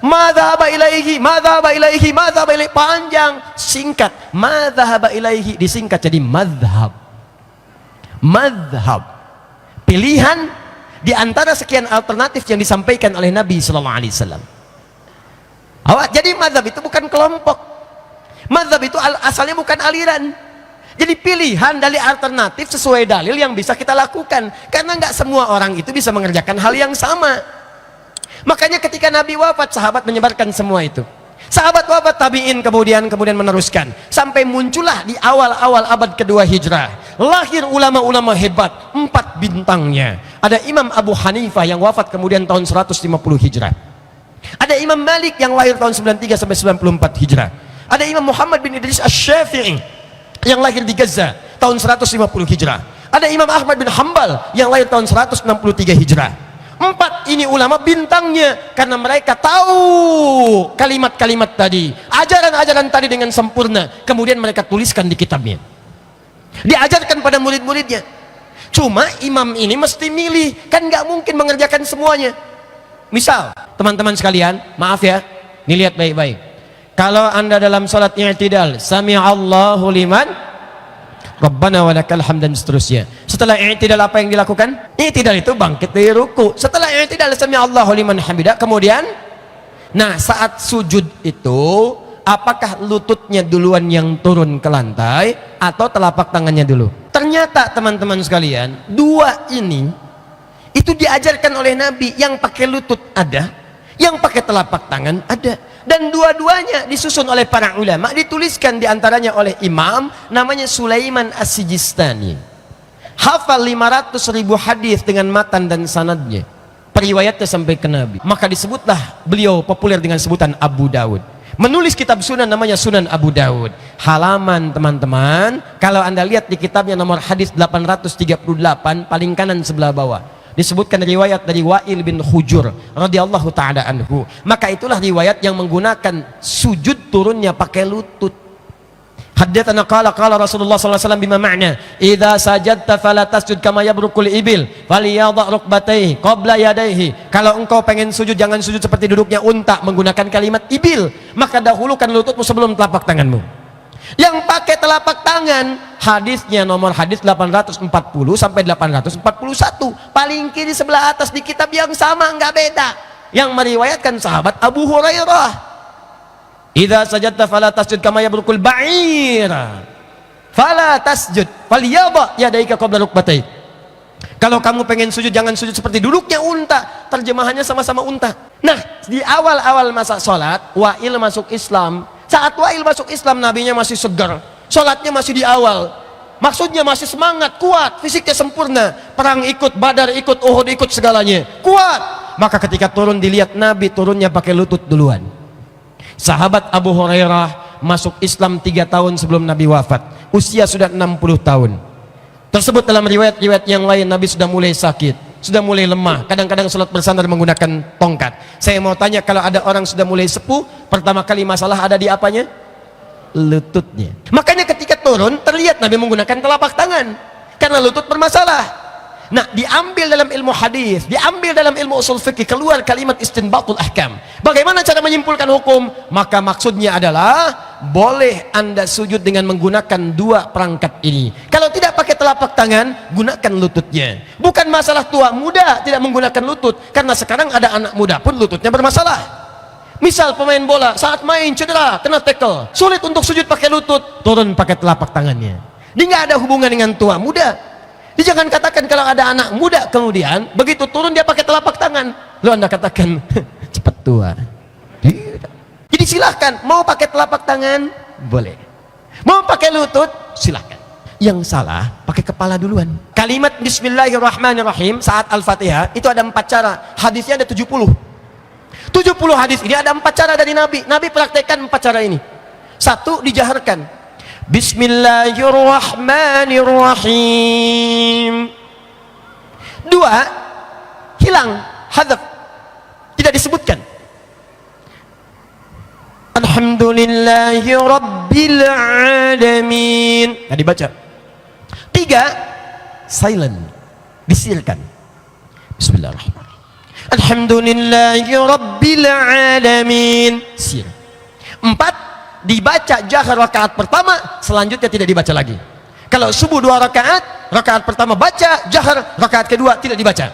Madzhaba ilaihi, madzhaba ilaihi, madzhaba ilaihi, panjang, singkat. Madzhaba ilaihi disingkat jadi madhab. Madhab, pilihan di antara sekian alternatif yang disampaikan oleh Nabi sallallahu alaihi wasallam. Jadi madhab itu bukan kelompok. Madhab itu asalnya bukan aliran. Jadi pilihan dari alternatif sesuai dalil yang bisa kita lakukan. Karena nggak semua orang itu bisa mengerjakan hal yang sama. Makanya ketika Nabi wafat, sahabat menyebarkan semua itu. Sahabat wafat, tabi'in kemudian meneruskan. Sampai muncullah di awal-awal abad kedua hijrah. Lahir ulama-ulama hebat, 4 bintangnya. Ada Imam Abu Hanifah yang wafat kemudian tahun 150 hijrah. Ada Imam Malik yang lahir tahun 93 sampai 94 hijrah. Ada Imam Muhammad bin Idris Asy-Syafi'i yang lahir di Gaza tahun 150 hijrah. Ada Imam Ahmad bin Hanbal yang lahir tahun 163 hijrah. 4 ini ulama bintangnya karena mereka tahu kalimat-kalimat tadi, ajaran-ajaran tadi dengan sempurna, kemudian mereka tuliskan di kitabnya, diajarkan pada murid-muridnya. Cuma imam ini mesti milih, kan nggak mungkin mengerjakan semuanya. Misal teman-teman sekalian, maaf ya, nih lihat baik-baik, kalau anda dalam sholat i'tidal, sami'allahu liman Rabbana wa lakal hamd, dan seterusnya. Setelah i'tidal apa yang dilakukan? I'tidal itu bangkit dari ruku. Setelah i'tidal sami'allahu liman hamidah, kemudian saat sujud itu apakah lututnya duluan yang turun ke lantai atau telapak tangannya dulu? Ternyata teman-teman sekalian, 2 ini itu diajarkan oleh Nabi. Yang pakai lutut ada, yang pakai telapak tangan ada, dan dua-duanya disusun oleh para ulama, dituliskan diantaranya oleh imam namanya Sulaiman As-Sijistani, hafal 500.000 hadis dengan matan dan sanadnya, periwayatnya sampai ke Nabi. Maka disebutlah beliau populer dengan sebutan Abu Dawud. Menulis kitab sunan namanya Sunan Abu Dawud. Halaman teman-teman, kalau anda lihat di kitabnya nomor hadis 838 paling kanan sebelah bawah, disebutkan riwayat dari Wa'il bin Hujur radhiyallahu taala anhu. Maka itulah riwayat yang menggunakan sujud turunnya pakai lutut. Haddatsana qala Rasulullah sallallahu alaihi wasallam bima ma'na idza sajadta fala tasjud kama yabrukul ibil falyadha rukbatayhi qabla yadayhi. Kalau engkau pengen sujud jangan sujud seperti duduknya unta, menggunakan kalimat ibil, maka dahulukan lututmu sebelum telapak tanganmu. Yang pakai telapak tangan, hadisnya nomor hadis 840 sampai 841, paling kiri sebelah atas di kitab yang sama, nggak beda, yang meriwayatkan sahabat Abu Hurairah. Idza sajadta fala tasjud kama yabrukul ba'ir fala tasjud falyadha yadaika qabla rukbatayk. Kalau kamu pengen sujud jangan sujud seperti duduknya unta, terjemahannya sama-sama unta. Nah, di awal-awal masa sholat Wa'il masuk Islam. Saat Wa'il masuk Islam, nabinya masih segar, sholatnya masih di awal, maksudnya masih semangat, kuat, fisiknya sempurna, perang ikut, Badar ikut, Uhud ikut, segalanya kuat. Maka ketika turun dilihat Nabi turunnya pakai lutut duluan. Sahabat Abu Hurairah masuk Islam 3 tahun sebelum Nabi wafat, usia sudah 60 tahun. Tersebut dalam riwayat-riwayat yang lain Nabi sudah mulai sakit, sudah mulai lemah, kadang-kadang sholat bersandar menggunakan tongkat. Saya mau tanya, kalau ada orang sudah mulai sepuh, pertama kali masalah ada di apanya? Lututnya. Makanya ketika turun terlihat Nabi menggunakan telapak tangan karena lutut bermasalah. Nah, diambil dalam ilmu hadis, diambil dalam ilmu usul fikih, keluar kalimat istinbatul ahkam. Bagaimana cara menyimpulkan hukum? Maka maksudnya adalah boleh anda sujud dengan menggunakan 2 perangkat ini. Kalau tidak pakai telapak tangan, gunakan lututnya. Bukan masalah tua muda tidak menggunakan lutut, karena sekarang ada anak muda pun lututnya bermasalah. Misal pemain bola saat main cedera, kena tackle, sulit untuk sujud pakai lutut, turun pakai telapak tangannya. Dia nggak ada hubungan dengan tua muda. Dia jangan katakan kalau ada anak muda kemudian begitu turun dia pakai telapak tangan, lalu anda katakan cepat tua. Jadi silahkan, mau pakai telapak tangan boleh, mau pakai lutut silahkan. Yang salah pakai kepala duluan. Kalimat Bismillahirrahmanirrahim saat Al-Fatihah itu ada 4 cara, hadisnya ada 70 hadis. Ini ada 4 cara dari Nabi. Nabi praktekkan 4 cara ini. 1, dijaharkan Bismillahirrahmanirrahim. 2, hilang, hadzaf, tidak disebutkan. Alhamdulillahi Rabbil Alamin, nggak dibaca. 3, silent, disirkan. Bismillahirrahmanirrahim. Alhamdulillahi rabbil alamin. Sir. 4 dibaca jahar rakaat pertama, selanjutnya tidak dibaca lagi. Kalau subuh 2 rakaat, rakaat pertama baca jahar, rakaat kedua tidak dibaca.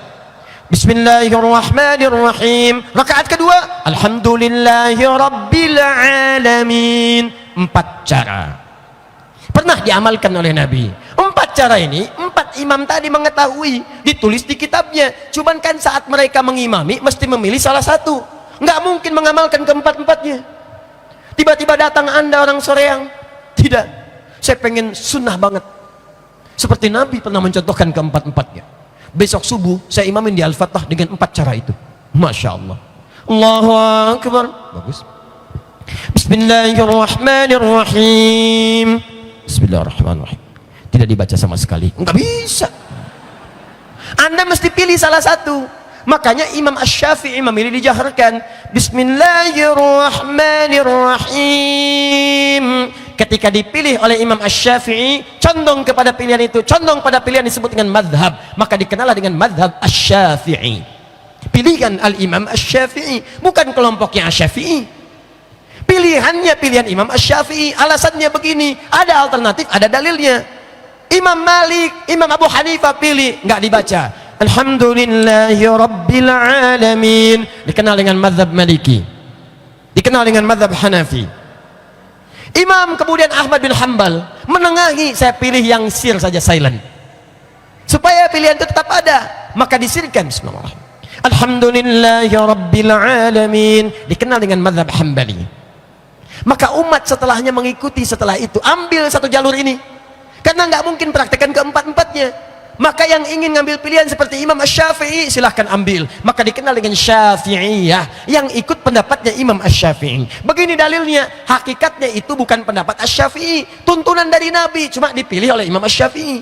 Bismillahirrahmanirrahim. Rakaat kedua, alhamdulillahi rabbil alamin. 4 cara pernah diamalkan oleh Nabi. 4 cara ini 4 imam tadi mengetahui, ditulis di kitabnya. Cuman kan saat mereka mengimami mesti memilih salah satu, nggak mungkin mengamalkan keempat-empatnya. Tiba-tiba datang Anda orang Soreang, tidak, saya pengen sunnah banget seperti Nabi pernah mencontohkan keempat-empatnya. Besok subuh saya imamin di Al-Fatah dengan 4 cara itu. Masya Allah. Allahu Akbar. Bagus. Bismillahirrahmanirrahim. Bismillahirrahmanirrahim. Tidak dibaca sama sekali, enggak bisa. Anda mesti pilih salah satu. Makanya Imam Asy-Syafi'i memilih dijaharkan. Bismillahirrahmanirrahim. Ketika dipilih oleh Imam Asy-Syafi'i, condong kepada pilihan itu, condong pada pilihan disebut dengan madhab, maka dikenal dengan madhab Asy-Syafi'i. Pilihan Al-Imam Asy-Syafi'i, bukan kelompoknya Asy-Syafi'i. Pilihannya pilihan Imam Asy-Syafi'i. Alasannya begini, ada alternatif, ada dalilnya. Imam Malik, Imam Abu Hanifah pilih, nggak dibaca. Alhamdulillahi rabbil alamin. Dikenal dengan mazhab Maliki, dikenal dengan mazhab Hanafi. Imam kemudian Ahmad bin Hanbal menengahi, saya pilih yang sir saja, silent, supaya pilihan itu tetap ada, maka disirkan. Bismillahirrahmanirrahim. Alhamdulillahi rabbil alamin. Dikenal dengan mazhab Hambali. Maka umat setelahnya mengikuti setelah itu, ambil satu jalur ini, karena nggak mungkin praktekkan keempat-empatnya. Maka yang ingin ngambil pilihan seperti Imam Asy-Syafi'i, silahkan ambil. Maka dikenal dengan Syafi'iyah, yang ikut pendapatnya Imam Asy-Syafi'i. Begini dalilnya, hakikatnya itu bukan pendapat Asy-Syafi'i, tuntunan dari Nabi, cuma dipilih oleh Imam Asy-Syafi'i.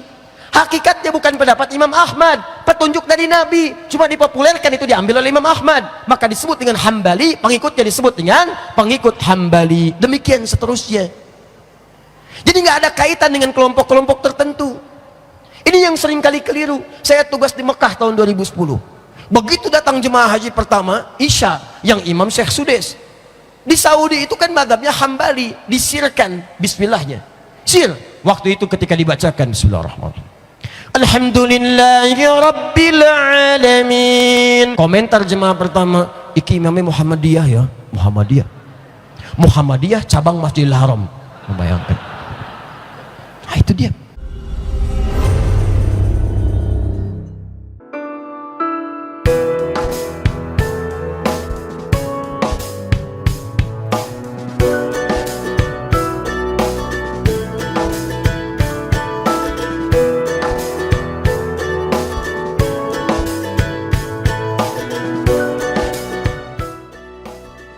Hakikatnya bukan pendapat Imam Ahmad, petunjuk dari Nabi, cuma dipopulerkan, itu diambil oleh Imam Ahmad, maka disebut dengan Hambali, pengikutnya disebut dengan pengikut Hambali. Demikian seterusnya. Jadi nggak ada kaitan dengan kelompok-kelompok tertentu. Ini yang sering kali keliru. Saya tugas di Mekah tahun 2010. Begitu datang jemaah haji pertama, Isya, yang Imam Syekh Sudes. Di Saudi itu kan madhabnya Hambali, disirkan bismillahnya. Sir, waktu itu ketika dibacakan Bismillahirrahmanirrahim, Alhamdulillahi rabbil alamin. Komentar jemaah pertama, iki imamnya Muhammadiyah ya. Muhammadiyah cabang Masjidil Haram. Membayangkan. Nah itu dia.